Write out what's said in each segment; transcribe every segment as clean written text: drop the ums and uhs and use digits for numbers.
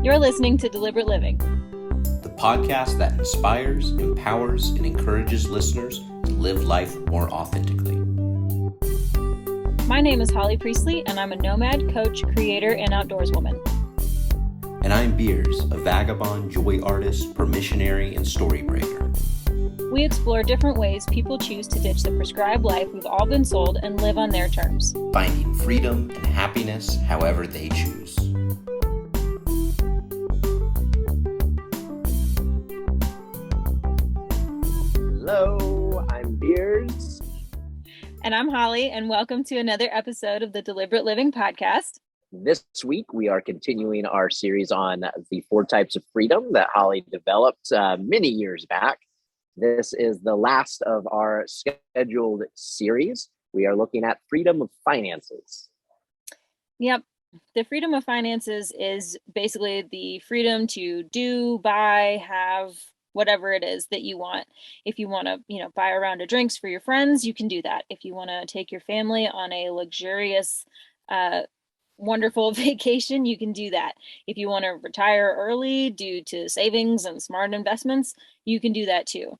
You're listening to Deliberate Living, the podcast that inspires, empowers, and encourages listeners to live life more authentically. My name is Holly Priestley, and I'm a nomad, coach, creator, and outdoors woman. And I'm Beers, a vagabond, joy artist, permissionary, and story breaker. We explore different ways people choose to ditch the prescribed life we've all been sold and live on their terms, finding freedom and happiness however they choose. Hello, I'm Beers. And I'm Holly, and welcome to another episode of the Deliberate Living podcast. This week, we are continuing our series on the 4 types of freedom that Holly developed many years back. This is the last of our scheduled series. We are looking at freedom of finances. Yep. The freedom of finances is basically the freedom to do, buy, have whatever it is that you want. If you want to, buy a round of drinks for your friends, you can do that. If you want to take your family on a luxurious, wonderful vacation, you can do that. If you want to retire early due to savings and smart investments, you can do that too.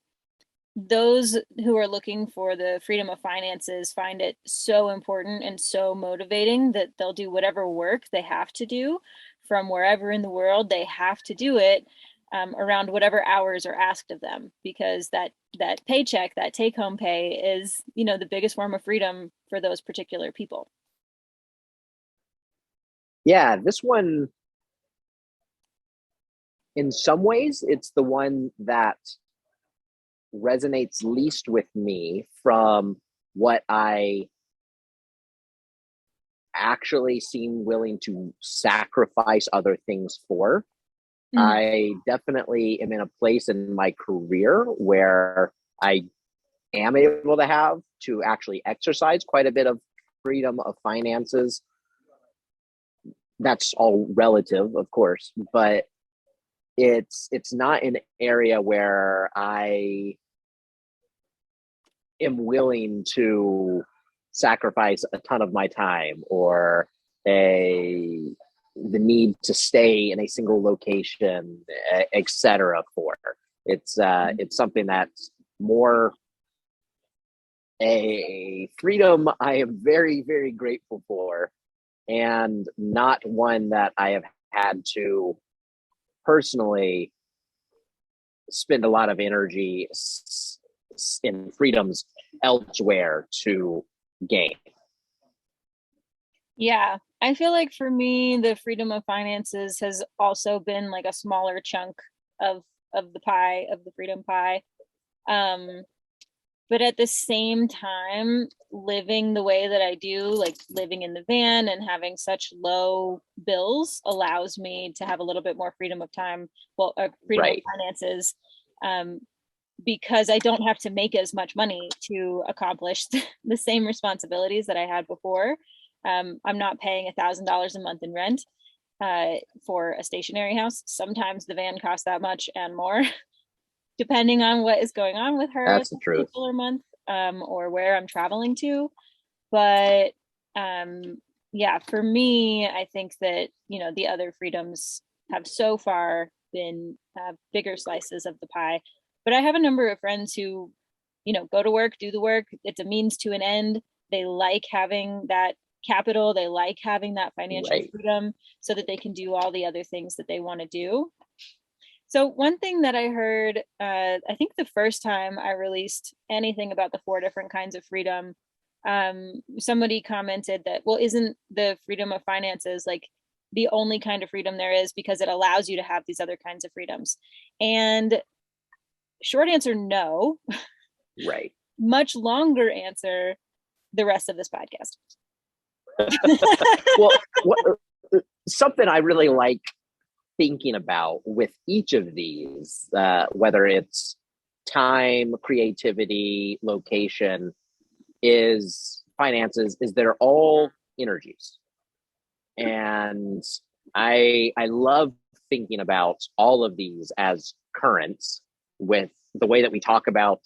Those who are looking for the freedom of finances find it so important and so motivating that they'll do whatever work they have to do from wherever in the world they have to do it, around whatever hours are asked of them, because that paycheck, that take-home pay is, the biggest form of freedom for those particular people. Yeah, this one, in some ways, it's the one that resonates least with me from what I actually seem willing to sacrifice other things for. Mm-hmm. I definitely am in a place in my career where I am able to actually exercise quite a bit of freedom of finances. That's all relative, of course, but it's not an area where I am willing to sacrifice a ton of my time or the need to stay in a single location, etc. for. It's something that's more a freedom I am very, very grateful for, and not one that I have had to personally spend a lot of energy in freedoms elsewhere to gain. Yeah, I feel like for me, the freedom of finances has also been like a smaller chunk of the pie, of the freedom pie. But at the same time, living the way that I do, like living in the van and having such low bills, allows me to have a little bit more freedom of time, freedom of finances, because I don't have to make as much money to accomplish the same responsibilities that I had before. I'm not paying $1,000 a month in rent for a stationary house. Sometimes the van costs that much and more, depending on what is going on with her That's the truth. Particular month, or where I'm traveling to. But yeah, for me, I think that, the other freedoms have so far been bigger slices of the pie. But I have a number of friends who, go to work, do the work. It's a means to an end. They like having that capital. They like having that financial freedom so that they can do all the other things that they want to do. So one thing that I heard, I think the first time I released anything about the 4 different kinds of freedom, somebody commented that, well, isn't the freedom of finances like the only kind of freedom there is, because it allows you to have these other kinds of freedoms? And short answer, no. Right. Much longer answer, the rest of this podcast. Well, something I really like thinking about with each of these, whether it's time, creativity, location, is finances, is they're all energies. And I love thinking about all of these as currents. With the way that we talk about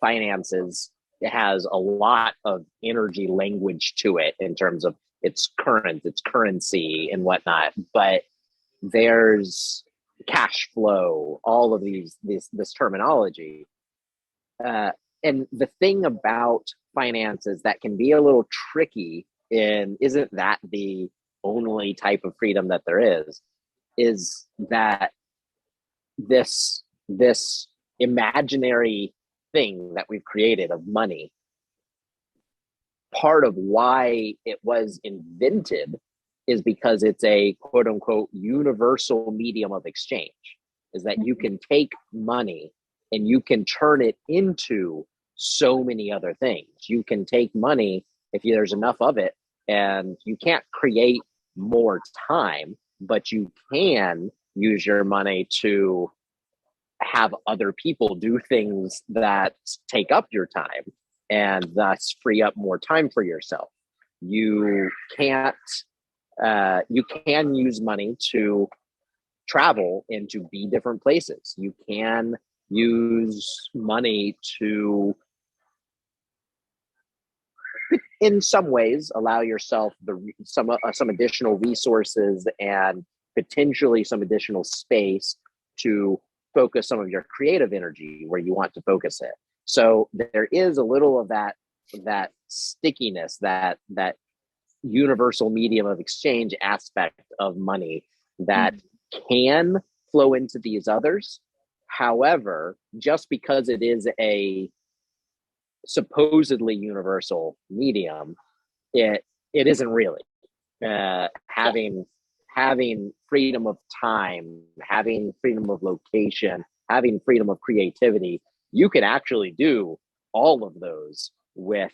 finances, it has a lot of energy language to it in terms of its current, its currency and whatnot. But there's cash flow, all of this terminology. And the thing about finances that can be a little tricky, and isn't that the only type of freedom that there is that this imaginary thing that we've created of money, part of why it was invented is because it's a quote unquote universal medium of exchange, is that you can take money and you can turn it into so many other things. You can take money if there's enough of it, and you can't create more time, but you can use your money to have other people do things that take up your time and thus free up more time for yourself. You can't, you can use money to travel and to be different places. You can use money to, in some ways, allow yourself some additional resources and potentially some additional space to focus some of your creative energy where you want to focus it. So there is a little of that stickiness, that universal medium of exchange aspect of money that can flow into these others. However, just because it is a supposedly universal medium, it isn't really. Having freedom of time, having freedom of location, having freedom of creativity, you can actually do all of those with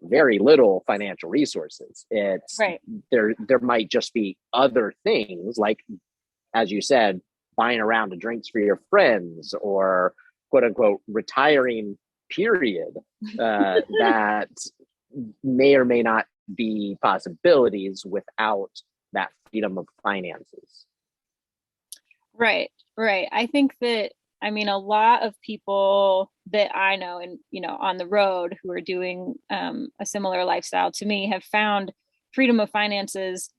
very little financial resources. It's Right. There might just be other things, like, as you said, buying a round of drinks for your friends, or quote unquote retiring, period, that may or may not be possibilities without that freedom of finances. Right. I think that, I mean, a lot of people that I know and, on the road who are doing a similar lifestyle to me have found freedom of finances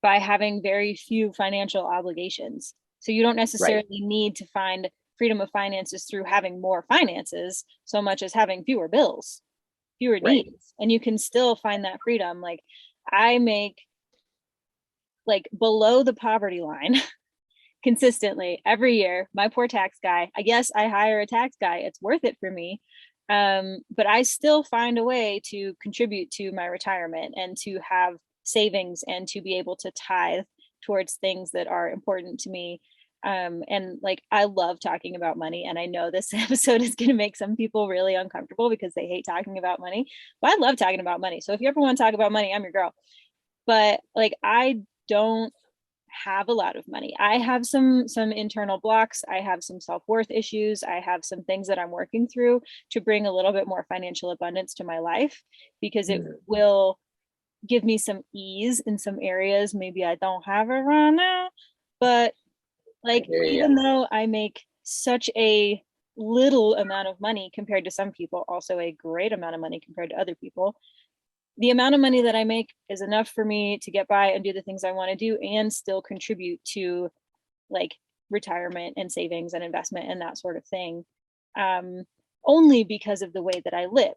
by having very few financial obligations. So you don't necessarily need to find freedom of finances through having more finances so much as having fewer bills, fewer needs. And you can still find that freedom. Like, I make like below the poverty line consistently every year. My poor tax guy. I guess I hire a tax guy. It's worth it for me. But I still find a way to contribute to my retirement and to have savings and to be able to tithe towards things that are important to me. And like, I love talking about money. And I know this episode is going to make some people really uncomfortable because they hate talking about money, but I love talking about money. So if you ever want to talk about money, I'm your girl. But like, I don't have a lot of money. I have some internal blocks. I have some self-worth issues. I have some things that I'm working through to bring a little bit more financial abundance to my life, because it will give me some ease in some areas maybe I don't have it right now. But like, even though I make such a little amount of money compared to some people, also a great amount of money compared to other people, the amount of money that I make is enough for me to get by and do the things I want to do and still contribute to like retirement and savings and investment and that sort of thing. Only because of the way that I live.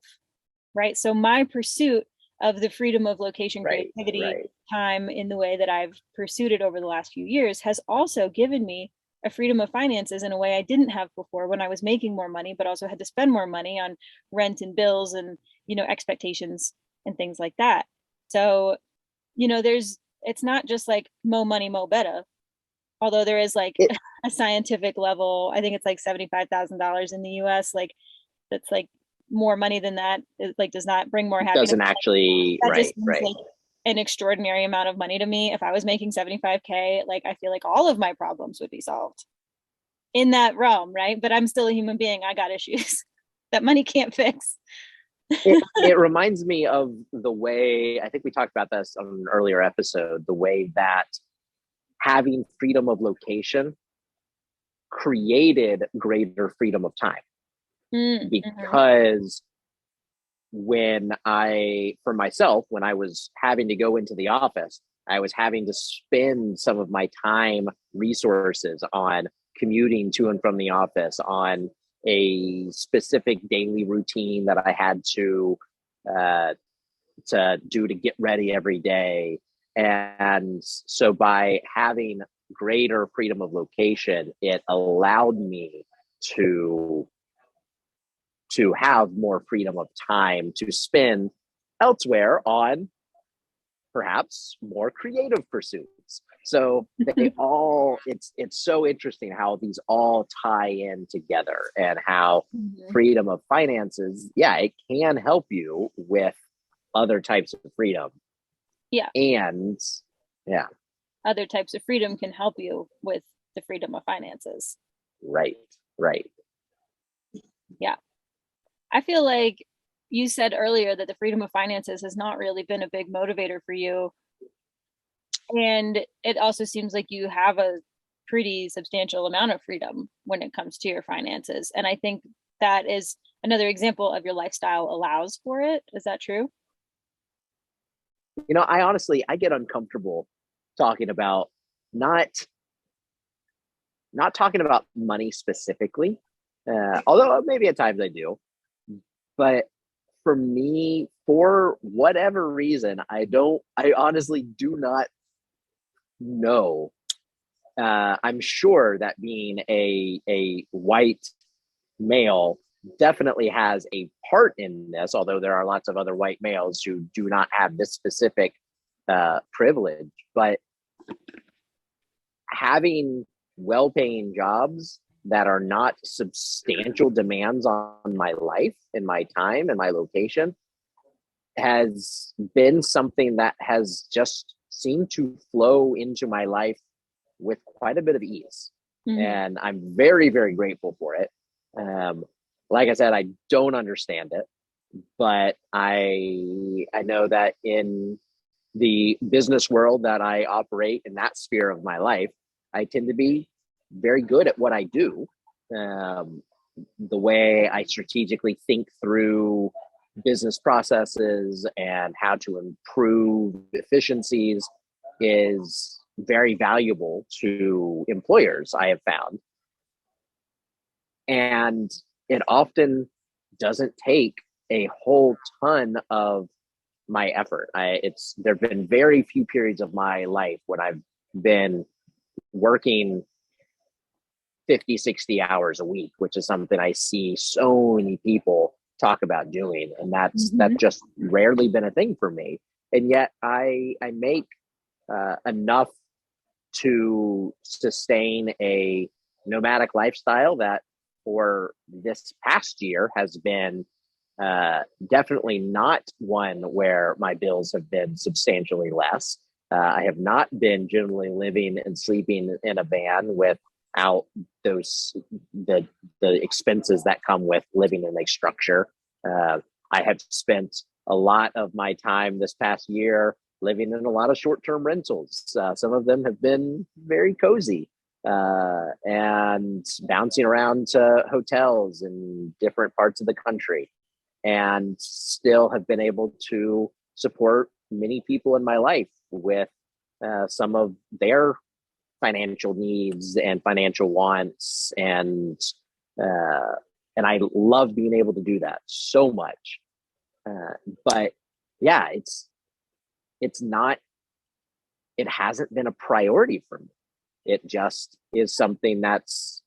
Right. So my pursuit of the freedom of location, creativity, time in the way that I've pursued it over the last few years has also given me a freedom of finances in a way I didn't have before, when I was making more money, but also had to spend more money on rent and bills and, expectations and things like that. So, it's not just like mo money, mo better. Although there is like a scientific level, I think it's like $75,000 in the US. Like, that's like more money than that. It like does not bring more happiness. Doesn't actually, that just seems like an extraordinary amount of money to me. If I was making 75K, like, I feel like all of my problems would be solved in that realm, right? But I'm still a human being. I got issues that money can't fix. It reminds me of the way, I think we talked about this on an earlier episode, the way that having freedom of location created greater freedom of time. Because when I was having to go into the office, I was having to spend some of my time resources on commuting to and from the office, on a specific daily routine that I had uh, to do to get ready every day. And so by having greater freedom of location, it allowed me to have more freedom of time to spend elsewhere on perhaps more creative pursuits. So they all, it's so interesting how these all tie in together, and how freedom of finances, yeah, it can help you with other types of freedom. Yeah. And yeah. Other types of freedom can help you with the freedom of finances. Right. Right. Yeah. I feel like you said earlier that the freedom of finances has not really been a big motivator for you. And it also seems like you have a pretty substantial amount of freedom when it comes to your finances. And I think that is another example of your lifestyle allows for it. Is that true? I honestly, I get uncomfortable talking about not talking about money specifically, although maybe at times I do. But for me, for whatever reason, I honestly do not know. I'm sure that being a white male definitely has a part in this, although there are lots of other white males who do not have this specific privilege. But having well-paying jobs that are not substantial demands on my life and my time and my location has been something that has just seemed to flow into my life with quite a bit of ease. And I'm very, very grateful for it. Like I said, I don't understand it, but I know that in the business world that I operate in, that sphere of my life, I tend to be very good at what I do. The way I strategically think through business processes and how to improve efficiencies is very valuable to employers, I have found. And it often doesn't take a whole ton of my effort. There've been very few periods of my life when I've been working 50, 60 hours a week, which is something I see so many people talk about doing. And that's just rarely been a thing for me. And yet I make enough to sustain a nomadic lifestyle that for this past year has been definitely not one where my bills have been substantially less. I have not been generally living and sleeping in a van without the expenses that come with living in a structure. I have spent a lot of my time this past year living in a lot of short-term rentals. Some of them have been very cozy, and bouncing around to hotels in different parts of the country, and still have been able to support many people in my life with some of their financial needs and financial wants. And I love being able to do that so much. But yeah, it hasn't been a priority for me. It just is something that's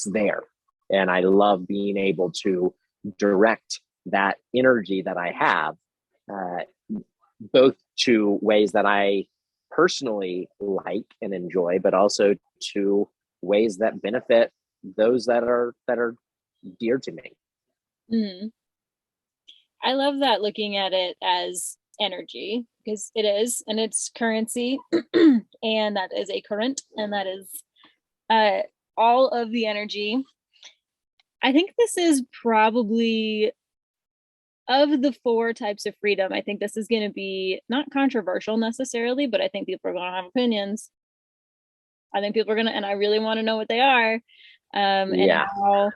there. And I love being able to direct that energy that I have, both to ways that I personally like and enjoy, but also to ways that benefit those that are dear to me. I love that, looking at it as energy, because it is, and it's currency, and that is a current, and that is all of the energy. I think this is probably, of the 4 types of freedom, I think this is going to be not controversial necessarily, but I think people are going to have opinions. I think people are going to, and I really want to know what they are, and how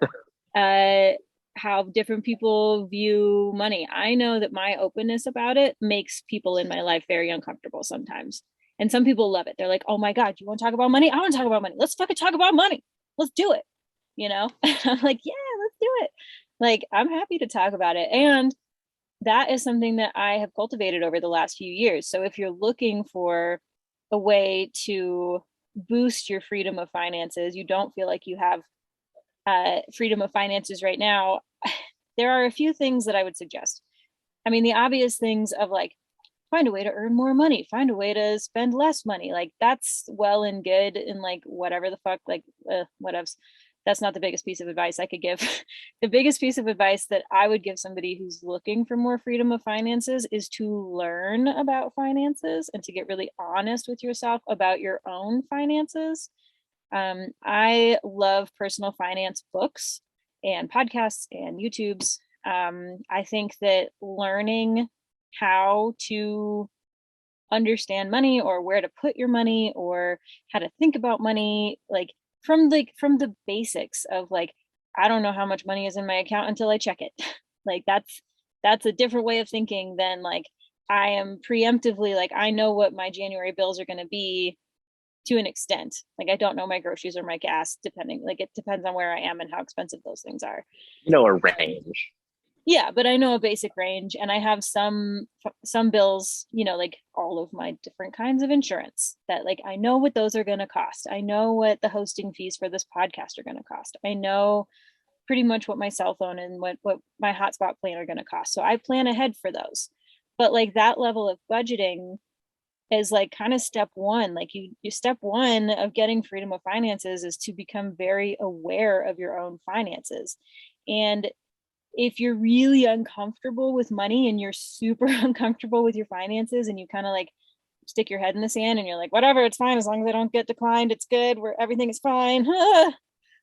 how different people view money. I know that my openness about it makes people in my life very uncomfortable sometimes. And some people love it. They're like, oh my God, you want to talk about money? I want to talk about money. Let's fucking talk about money. Let's do it. You know? I'm like, yeah, let's do it. Like, I'm happy to talk about it. And that is something that I have cultivated over the last few years. So if you're looking for a way to boost your freedom of finances, you don't feel like you have freedom of finances right now, there are a few things that I would suggest. I mean, the obvious things of like, find a way to earn more money, find a way to spend less money. Like, that's well and good, and like, whatever the fuck, like, whatevs. That's not the biggest piece of advice I could give. The biggest piece of advice that I would give somebody who's looking for more freedom of finances is to learn about finances and to get really honest with yourself about your own finances. I love personal finance books and podcasts and YouTubes. I think that learning how to understand money, or where to put your money, or how to think about money, from the basics of like, I don't know how much money is in my account until I check it. Like, that's a different way of thinking than like, I am preemptively like, I know what my January bills are going to be to an extent. Like, I don't know my groceries or my gas, depending, like, it depends on where I am and how expensive those things are. A range. Yeah, but I know a basic range, and I have some bills, like all of my different kinds of insurance, that like, I know what those are going to cost. I know what the hosting fees for this podcast are going to cost. I know pretty much what my cell phone and what my hotspot plan are going to cost. So I plan ahead for those. But like, that level of budgeting is like kind of step one. Like, you step one of getting freedom of finances is to become very aware of your own finances. And if you're really uncomfortable with money and you're super uncomfortable with your finances, and you kind of like stick your head in the sand and you're like, whatever, it's fine as long as I don't get declined, it's good, where everything is fine.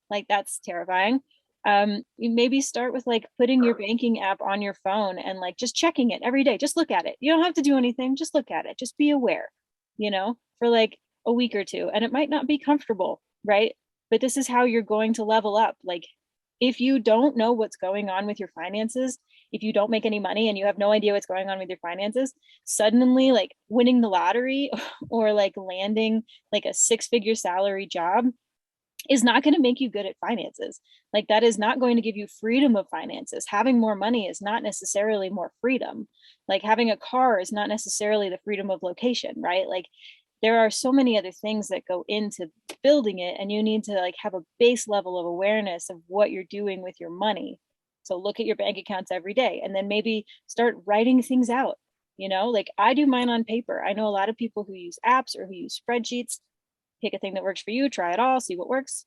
Like, that's terrifying. You maybe start with like putting your banking app on your phone and like just checking it every day. Just look at it. You don't have to do anything. Just look at it. Just be aware, for like a week or two. And it might not be comfortable, right? But this is how you're going to level up. Like, if you don't know what's going on with your finances, if you don't make any money and you have no idea what's going on with your finances, suddenly like winning the lottery or like landing like a six-figure salary job is not going to make you good at finances. Like, that is not going to give you freedom of finances. Having more money is not necessarily more freedom. Like, having a car is not necessarily the freedom of location, right? Like, there are so many other things that go into building it, and you need to like have a base level of awareness of what you're doing with your money. So look at your bank accounts every day, and then maybe start writing things out. Like, I do mine on paper. I know a lot of people who use apps or who use spreadsheets. Pick a thing that works for you, try it all, see what works.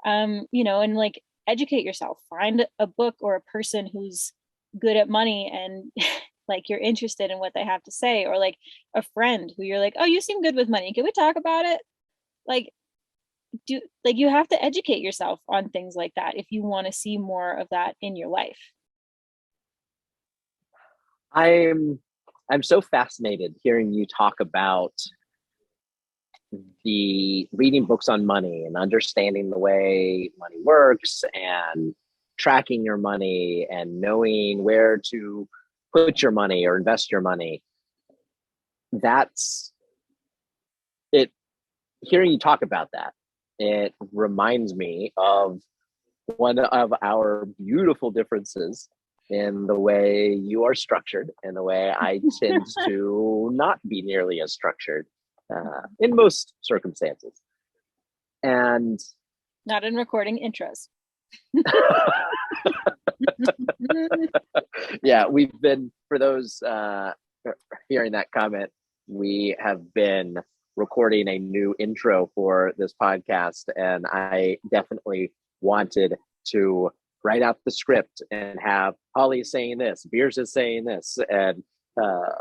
And like, educate yourself, find a book or a person who's good at money, and like, you're interested in what they have to say, or like a friend who you're like, oh, you seem good with money, can we talk about it? Like, you have to educate yourself on things like that if you want to see more of that in your life. I'm so fascinated hearing you talk about the reading books on money and understanding the way money works and tracking your money and knowing where to put your money or invest your money. That's it. Hearing you talk about that, it reminds me of one of our beautiful differences in the way you are structured and the way I tend to not be nearly as structured in most circumstances. And not in recording intros. Yeah, we've been, for those hearing that comment, we have been recording a new intro for this podcast, and I definitely wanted to write out the script and have Holly saying this, Beers is saying this, and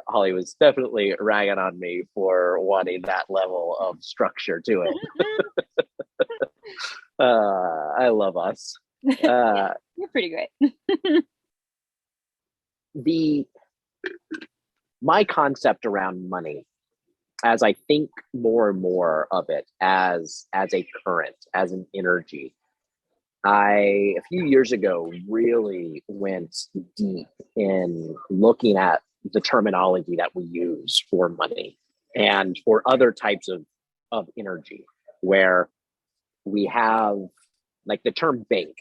Holly was definitely ragging on me for wanting that level of structure to it. I love us. You're pretty great. My concept around money, as I think more and more of it as a current, as an energy, a few years ago, really went deep in looking at the terminology that we use for money and for other types of energy, where we have like the term bank.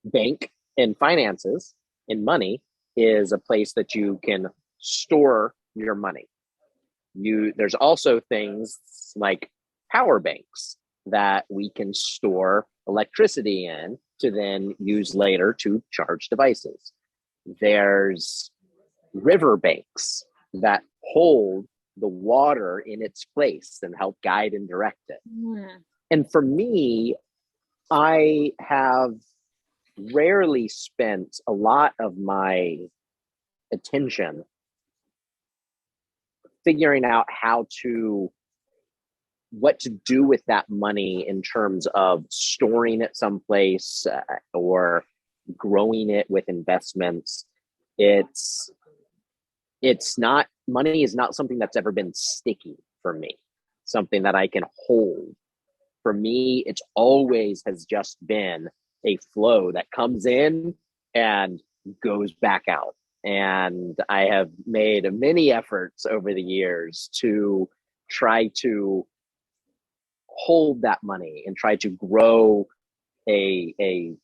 Bank in finances, in money, is a place that you can store your money. There's also things like power banks that we can store electricity in to then use later to charge devices. There's river banks that hold the water in its place and help guide and direct it. And for me, I have rarely spent a lot of my attention figuring out what to do with that money in terms of storing it someplace or growing it with investments. Money is not something that's ever been sticky for me, something that I can hold. For me, it's always has just been a flow that comes in and goes back out. And I have made many efforts over the years to try to hold that money and try to grow a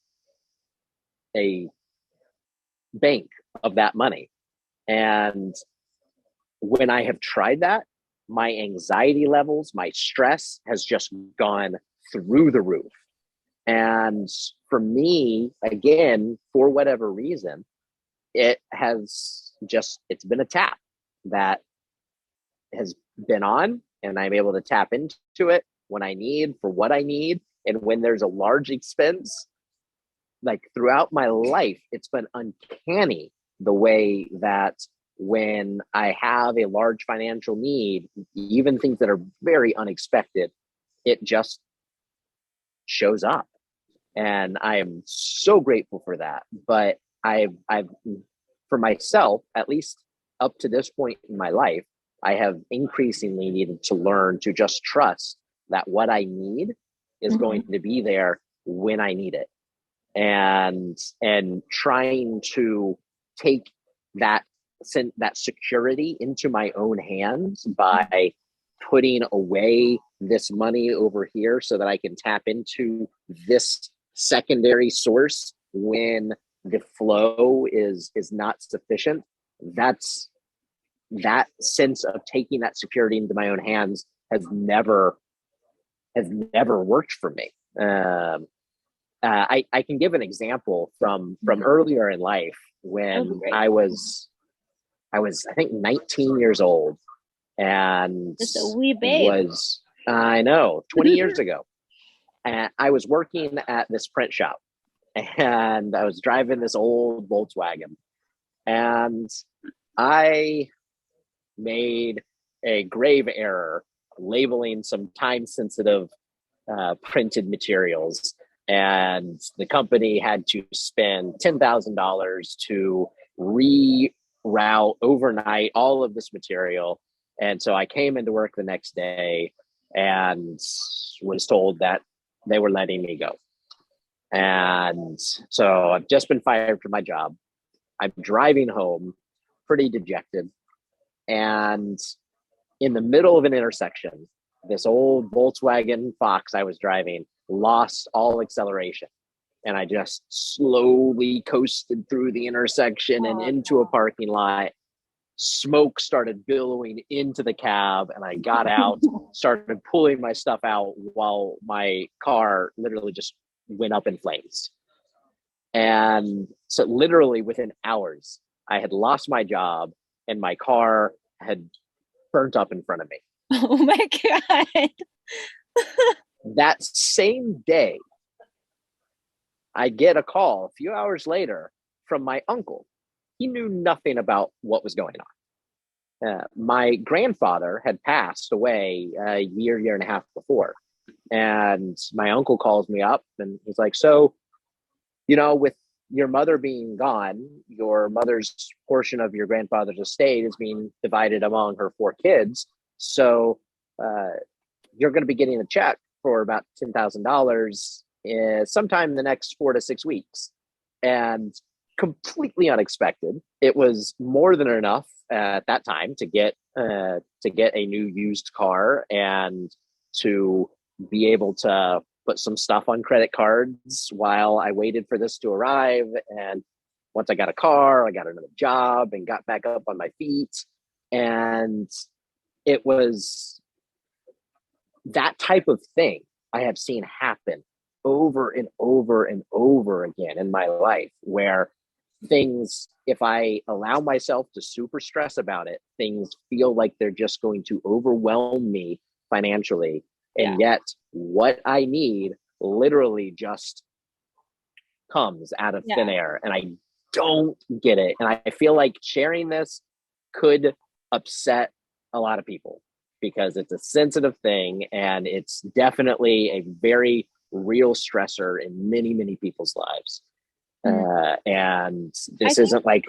bank of that money. And when I have tried that, my anxiety levels, my stress has just gone through the roof. And for me, again, for whatever reason, it's been a tap that has been on, and I'm able to tap into it when I need, for what I need. And when there's a large expense, like throughout my life, it's been uncanny the way that when I have a large financial need, even things that are very unexpected, it just shows up. And I am so grateful for that. But I've for myself, at least up to this point in my life, I have increasingly needed to learn to just trust that what I need is going to be there when I need it. And trying to take that security into my own hands by putting away this money over here so that I can tap into this secondary source when the flow is not sufficient. That sense of taking that security into my own hands has never worked for me. I can give an example from earlier in life when I was I think 19 years old, and just a wee babe. I know, 20 years ago. And I was working at this print shop, and I was driving this old Volkswagen, and I made a grave error labeling some time-sensitive printed materials, and the company had to spend $10,000 to reroute overnight all of this material. And so I came into work the next day and was told that they were letting me go. And so I've just been fired from my job. I'm driving home pretty dejected. And in the middle of an intersection, this old Volkswagen Fox I was driving lost all acceleration. And I just slowly coasted through the intersection and into a parking lot. Smoke started billowing into the cab, and I got out, started pulling my stuff out while my car literally just went up in flames. And so literally within hours, I had lost my job and my car had burnt up in front of me. Oh my God. That same day, I get a call a few hours later from my uncle. He knew nothing about what was going on. My grandfather had passed away a year and a half before. And my uncle calls me up and he's like, so, with your mother being gone, your mother's portion of your grandfather's estate is being divided among her 4 kids. So you're going to be getting a check for about $10,000 sometime in the next 4 to 6 weeks. And completely unexpected. It was more than enough at that time to get a new used car and to be able to put some stuff on credit cards while I waited for this to arrive. And once I got a car, I got another job and got back up on my feet. And it was that type of thing I have seen happen over and over and over again in my life, where things, if I allow myself to super stress about it, things feel like they're just going to overwhelm me financially. And yet what I need literally just comes out of thin air, and I don't get it. And I feel like sharing this could upset a lot of people because it's a sensitive thing, and it's definitely a very real stressor in many, many people's lives. And this isn't like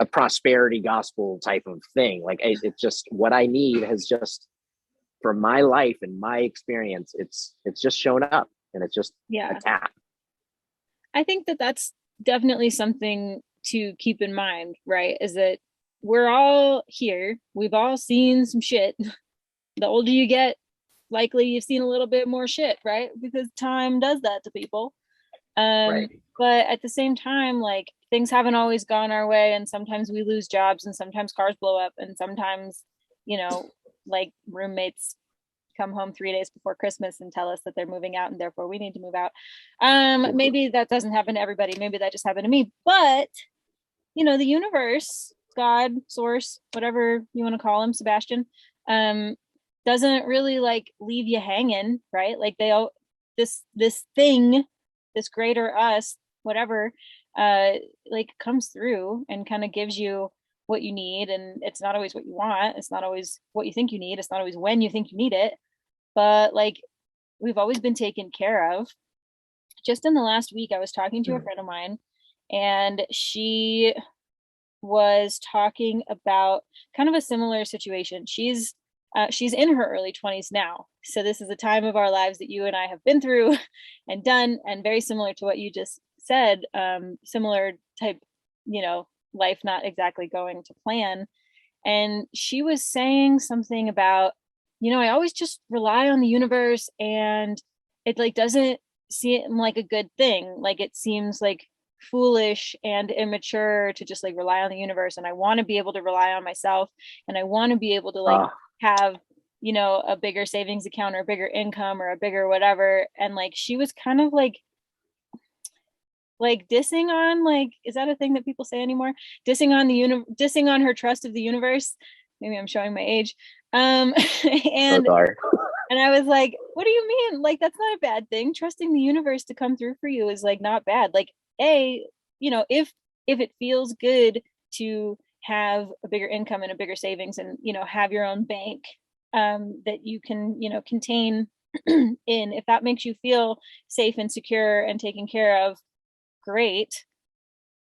a prosperity gospel type of thing. Like, it's just what I need has just, for my life and my experience, it's just shown up, and it's just a tap. I think that that's definitely something to keep in mind, right? Is that we're all here. We've all seen some shit. The older you get, likely you've seen a little bit more shit, right? Because time does that to people. Right. But at the same time, like, things haven't always gone our way, and sometimes we lose jobs, and sometimes cars blow up, and sometimes, you know, like, roommates come home 3 days before Christmas and tell us that they're moving out and therefore we need to move out. Maybe that doesn't happen to everybody. Maybe that just happened to me. But, you know, the universe, God, source, whatever you want to call him, Sebastian, doesn't really like leave you hanging, right? Like, this thing, this greater us, whatever, like, comes through and kind of gives you what you need. And it's not always what you want. It's not always what you think you need. It's not always when you think you need it. But like, we've always been taken care of. Just in the last week, I was talking to a friend of mine, and she was talking about kind of a similar situation. She's in her early 20s now. So this is a time of our lives that you and I have been through and done, and very similar to what you just said, similar type, you know, life not exactly going to plan. And she was saying something about, you know, I always just rely on the universe, and it like doesn't seem like a good thing. Like, it seems like foolish and immature to just like rely on the universe. And I want to be able to rely on myself, and I want to be able to like have, you know, a bigger savings account or a bigger income or a bigger whatever. And like, she was kind of like dissing on, like, is that a thing that people say anymore? Dissing on her trust of the universe. Maybe I'm showing my age. And and I was like, what do you mean? Like, that's not a bad thing. Trusting the universe to come through for you is like not bad. Like, you know, if it feels good to have a bigger income and a bigger savings, and, you know, have your own bank that you can, you know, contain in, if that makes you feel safe and secure and taken care of, great.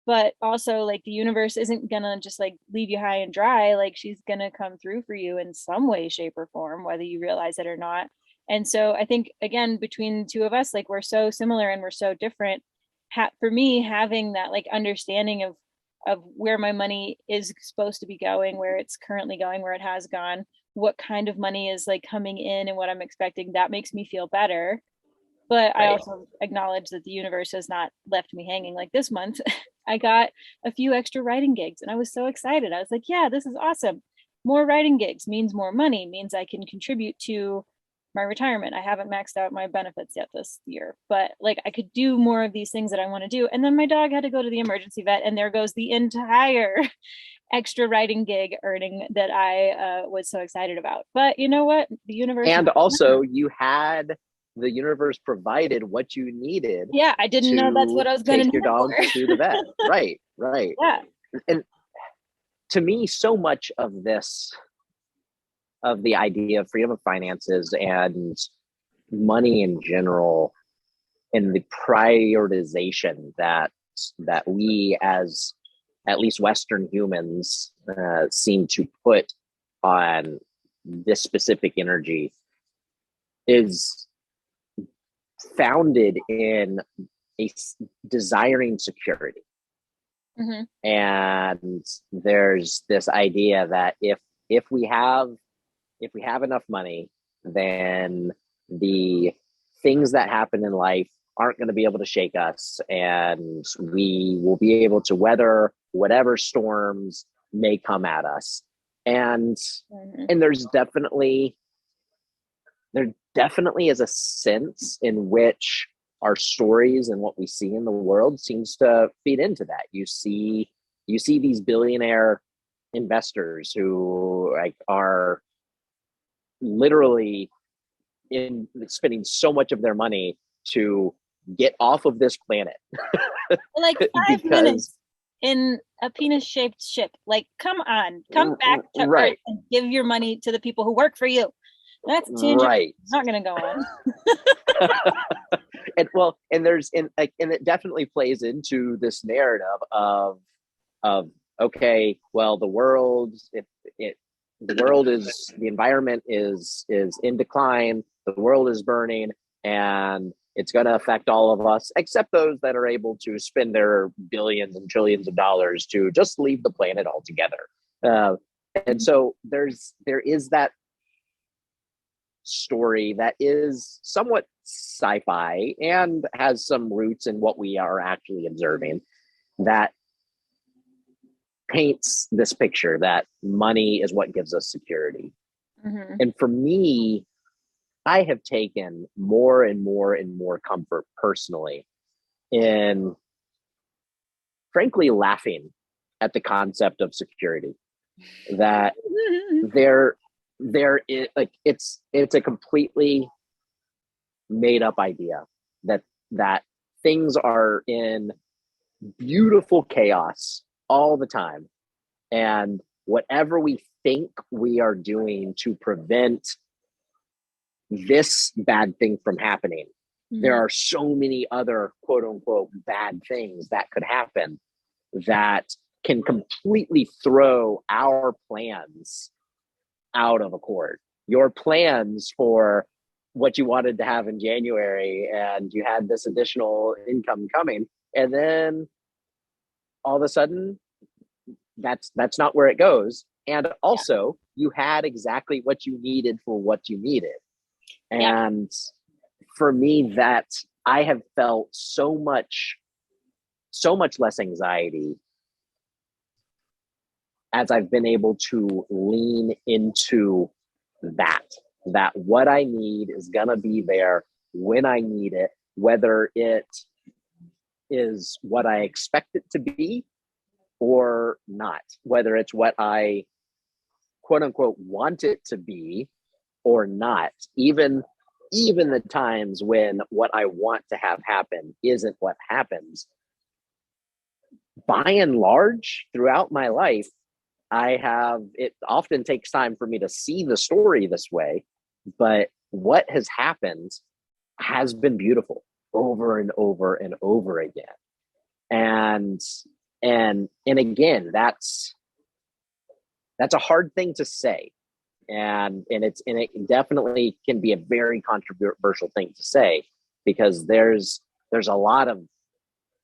But also, like, the universe isn't gonna just like leave you high and dry. Like, she's gonna come through for you in some way, shape, or form, whether you realize it or not. And so I think, again, between the two of us, like, we're so similar and we're so different. For me, having that like understanding of where my money is supposed to be going, where it's currently going, where it has gone, what kind of money is like coming in and what I'm expecting, that makes me feel better. But I also acknowledge that the universe has not left me hanging. Like, this month, I got a few extra writing gigs, and I was so excited. I was like, yeah, this is awesome. More writing gigs means more money, means I can contribute to my retirement. I haven't maxed out my benefits yet this year, but like, I could do more of these things that I want to do. And then my dog had to go to the emergency vet, and there goes the entire extra writing gig earning that I was so excited about. But you know what? The universe. And also, the universe provided what you needed. Yeah, I didn't know that's what I was going to take your dog to the vet. Right. Yeah. And to me, so much of the idea of freedom of finances and money in general, and the prioritization that we, as at least Western humans, seem to put on this specific energy, is founded in desiring security. Mm-hmm. And there's this idea that if we have enough money, then the things that happen in life aren't going to be able to shake us, and we will be able to weather whatever storms may come at us. And there definitely is a sense in which our stories and what we see in the world seems to feed into that. You see these billionaire investors who are literally spending so much of their money to get off of this planet. Like 5 minutes in a penis-shaped ship. Like, come on, come back to Earth and give your money to the people who work for you. That's tangent. Right. It's not going to go on. and it definitely plays into this narrative of okay, well, the environment is in decline, the world is burning, and it's going to affect all of us, except those that are able to spend their billions and trillions of dollars to just leave the planet altogether. And so there is that story that is somewhat sci-fi and has some roots in what we are actually observing, that paints this picture that money is what gives us security. Mm-hmm. And for me, I have taken more and more and more comfort personally in, frankly, laughing at the concept of security. That there is, like, it's a completely made up idea that things are in beautiful chaos all the time, and whatever we think we are doing to prevent this bad thing from happening, there are so many other quote unquote bad things that could happen that can completely throw our plans out of accord. Your plans for what you wanted to have in January, and you had this additional income coming, and then all of a sudden that's not where it goes. And also you had exactly what you needed for what you needed. And for me, that I have felt so much less anxiety as I've been able to lean into that what I need is going to be there when I need it, whether it is what I expect it to be or not, whether it's what I quote unquote want it to be or not, even the times when what I want to have happen isn't what happens. By and large, throughout my life, it often takes time for me to see the story this way, but what has happened has been beautiful over and over and over again. And again, that's a hard thing to say. And it definitely can be a very controversial thing to say, because there's a lot of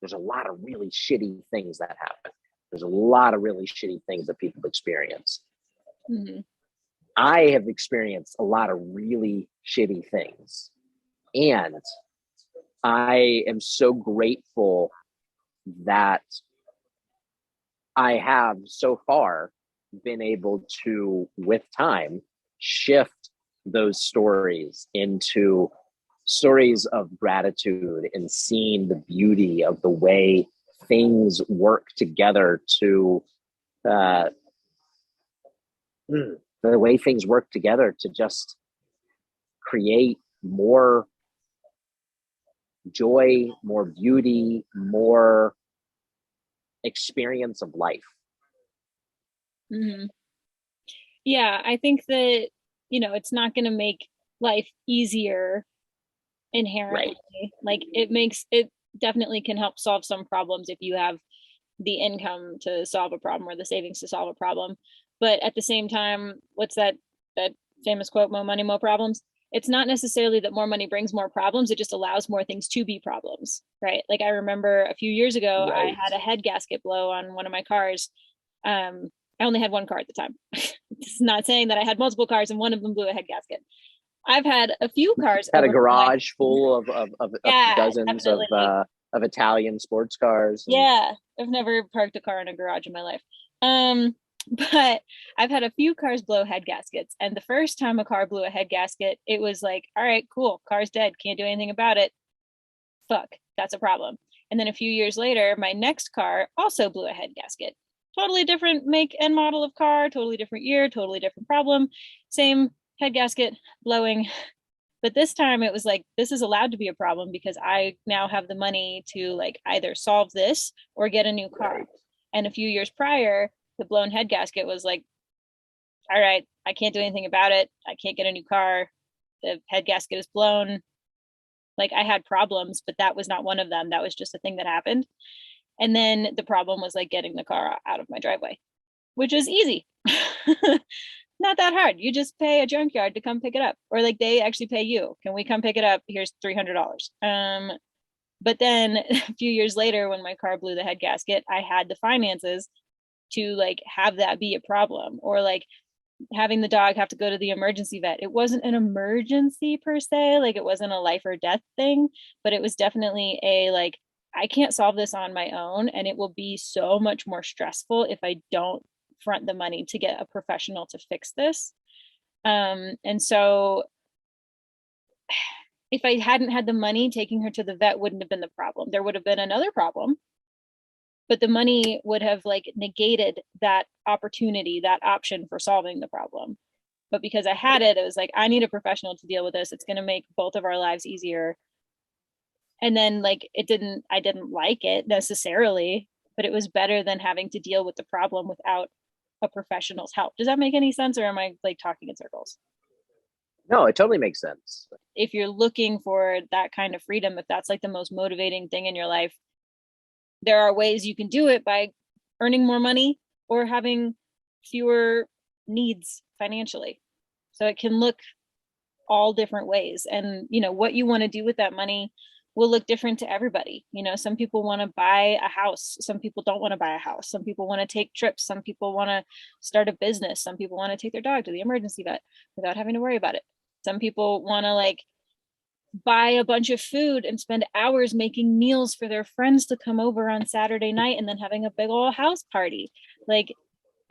really shitty things that happen. There's a lot of really shitty things that people experience. Mm-hmm. I have experienced a lot of really shitty things, and I am so grateful that I have so far been able to, with time, shift those stories into stories of gratitude and seeing the beauty of the way things work together to the way things work together to just create more joy, more beauty, more experience of life. Mm-hmm. Yeah, I think that, it's not going to make life easier inherently. Right. Like, it definitely can help solve some problems if you have the income to solve a problem or the savings to solve a problem. But at the same time, what's that famous quote, "More money, more problems"? it's not necessarily that more money brings more problems. It just allows more things to be problems, right? Like I remember a few years ago, I Right. had a head gasket blow on one of my cars. I only had one car at the time. It's not saying that I had multiple cars and one of them blew a head gasket. I've had a few cars Had a over my life. garage full of Yeah, dozens definitely. of Italian sports cars. And Yeah, I've never parked a car in a garage in my life. Um, but I've had a few cars blow head gaskets. And the first time a car blew a head gasket, it was like, all right, cool, car's dead, can't do anything about it. Fuck, that's a problem. And then a few years later, my next car also blew a head gasket. Totally different make and model of car, totally different year, totally different problem. Same head gasket blowing. But this time it was like, this is allowed to be a problem because I now have the money to like either solve this or get a new car. right. And a few years prior, the blown head gasket was like, all right, I can't do anything about it. I can't get a new car. The head gasket is blown. Like I had problems, but that was not one of them. That was just a thing that happened. And then the problem was like getting the car out of my driveway, which is easy. Not that hard. You just pay a junkyard to come pick it up, or like they actually pay you. Can we come pick it up? Here's $300. But then a few years later, when my car blew the head gasket, I had the finances to like have that be a problem, or like having the dog have to go to the emergency vet. It wasn't an emergency per se, like it wasn't a life or death thing, but it was definitely a like, I can't solve this on my own, and it will be so much more stressful if I don't front the money to get a professional to fix this. And so if I hadn't had the money, taking her to the vet wouldn't have been the problem. There would have been another problem, but the money would have like negated that opportunity, that option for solving the problem. But because I had it, it was like, I need a professional to deal with this. It's going to make both of our lives easier. And then like I didn't like it necessarily, but it was better than having to deal with the problem without a professional's help. Does that make any sense, or am I like talking in circles? No, it totally makes sense. If you're looking for that kind of freedom, if that's like the most motivating thing in your life, there are ways you can do it by earning more money or having fewer needs financially. So it can look all different ways. And, you know, what you want to do with that money will look different to everybody. You know, some people want to buy a house. Some people don't want to buy a house. Some people want to take trips. Some people want to start a business. Some people want to take their dog to the emergency vet without having to worry about it. Some people want to like buy a bunch of food and spend hours making meals for their friends to come over on Saturday night and then having a big old house party. Like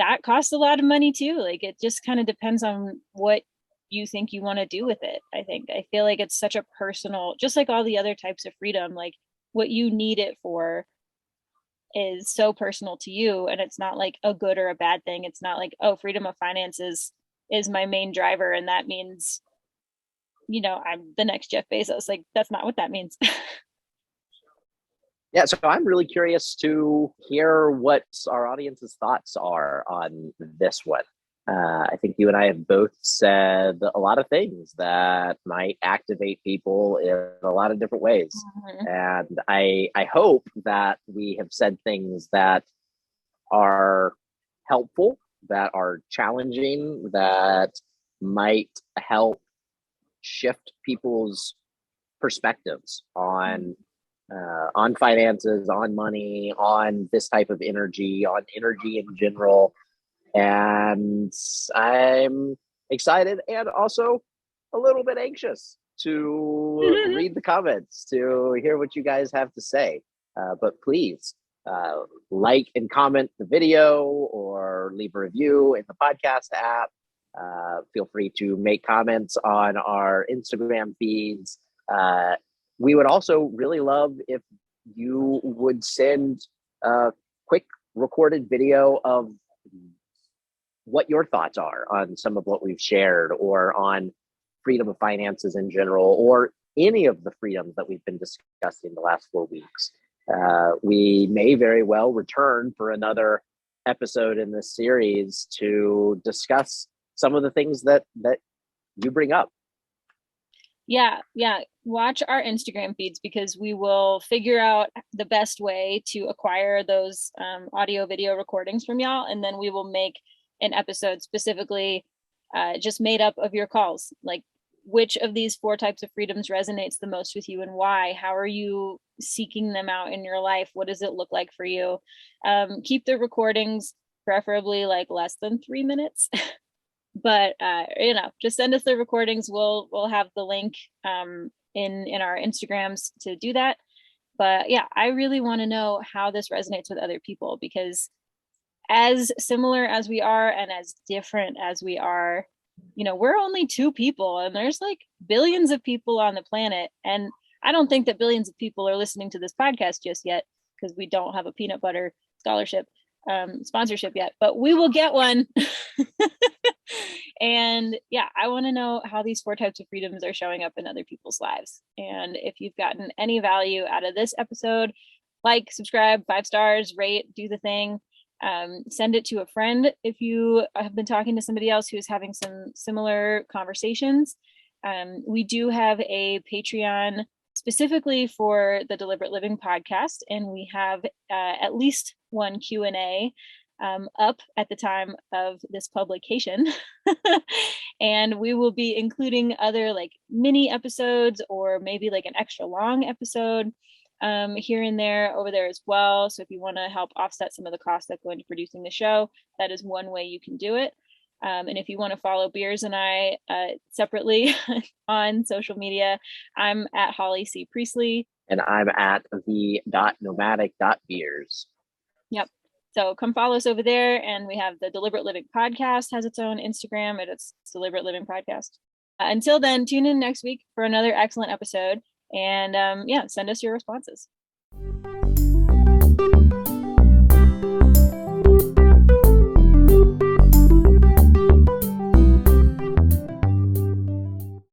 that costs a lot of money too. Like it just kind of depends on what you think you want to do with it. I feel like it's such a personal, just like all the other types of freedom, like what you need it for is so personal to you, and it's not like a good or a bad thing. It's not like, oh, freedom of finances is my main driver and that means, you know, I'm the next Jeff Bezos. Like that's not what that means. Yeah, so I'm really curious to hear what our audience's thoughts are on this one. I think you and I have both said a lot of things that might activate people in a lot of different ways. Mhm. And I hope that we have said things that are helpful, that are challenging, that might help shift people's perspectives on finances, on money, on this type of energy, on energy in general. And I'm excited and also a little bit anxious to read the comments, to hear what you guys have to say. But please like and comment the video or leave a review in the podcast app. Feel free to make comments on our Instagram feeds. We would also really love if you would send a quick recorded video of what your thoughts are on some of what we've shared, or on freedom of finances in general, or any of the freedoms that we've been discussing the last 4 weeks. We may very well return for another episode in this series to discuss some of the things that you bring up. Yeah, yeah. Watch our Instagram feeds because we will figure out the best way to acquire those audio video recordings from y'all. And then we will make an episode specifically just made up of your calls. Like which of these 4 types of freedoms resonates the most with you and why. How are you seeking them out in your life? What does it look like for you? Keep the recordings preferably like less than 3 minutes. But just send us the recordings. We'll have the link in our Instagrams to do that. But yeah, I really want to know how this resonates with other people, because as similar as we are and as different as we are, we're only 2 people and there's like billions of people on the planet. And I don't think that billions of people are listening to this podcast just yet, because we don't have a peanut butter scholarship sponsorship yet, but we will get one. And yeah, I want to know how these 4 types of freedoms are showing up in other people's lives. And if you've gotten any value out of this episode, like, subscribe, 5 stars, rate, do the thing. Send it to a friend if you have been talking to somebody else who's having some similar conversations. We do have a Patreon specifically for the Deliberate Living podcast, and we have at least one Q&A up at the time of this publication. And we will be including other like mini episodes, or maybe like an extra long episode here and there over there as well. So if you want to help offset some of the costs that go into producing the show, that is one way you can do it. And if you want to follow Beers and I separately on social media, I'm at Holly C. Priestley. And I'm at the.nomadic.beers. Yep. So come follow us over there. And we have the Deliberate Living podcast has its own Instagram, and it's Deliberate Living Podcast. Until then, tune in next week for another excellent episode. And send us your responses.